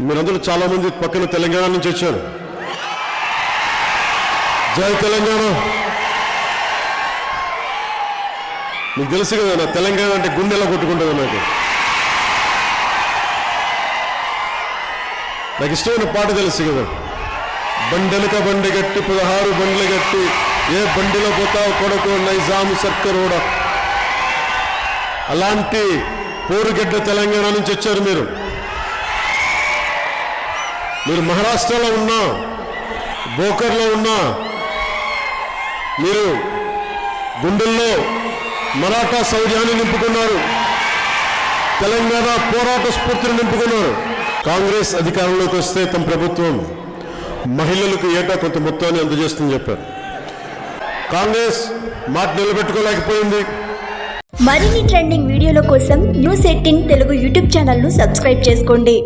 మీరందరూ చాలా మంది పక్కన తెలంగాణ నుంచి వచ్చారు. జై తెలంగాణ. మీకు తెలుసు కదా, నా తెలంగాణ అంటే గుండెలా కొట్టుకుంటుంది. నాకు ఇష్టమైన పాట తెలుసు కదా, బండెలక బండి గట్టి 16 బండ్లు గట్టి ఏ బండిలో పోతావు కొడుకు నైజాము సర్కరోడ. అలాంటి పోరుగడ్డ తెలంగాణ నుంచి వచ్చారు మీరు. మహారాష్ట్రలో ఉన్నా, బోకర్లో ఉన్నా, మీరు గుండెల్లో మరాఠా శౌర్యాన్ని నింపుకున్నారు, తెలంగాణ పోరాట స్ఫూర్తిని నింపుకున్నారు. కాంగ్రెస్ అధికారంలోకి వస్తే తమ ప్రభుత్వం మహిళలకు ఏటా కొంత మొత్తాన్ని అందజేస్తుందని చెప్పారు. కాంగ్రెస్ మాట నిలబెట్టుకోలేకపోయింది. మరిన్ని ట్రెండింగ్ వీడియోల కోసం న్యూస్ 18 తెలుగు యూట్యూబ్ ఛానల్ను సబ్స్క్రైబ్ చేసుకోండి.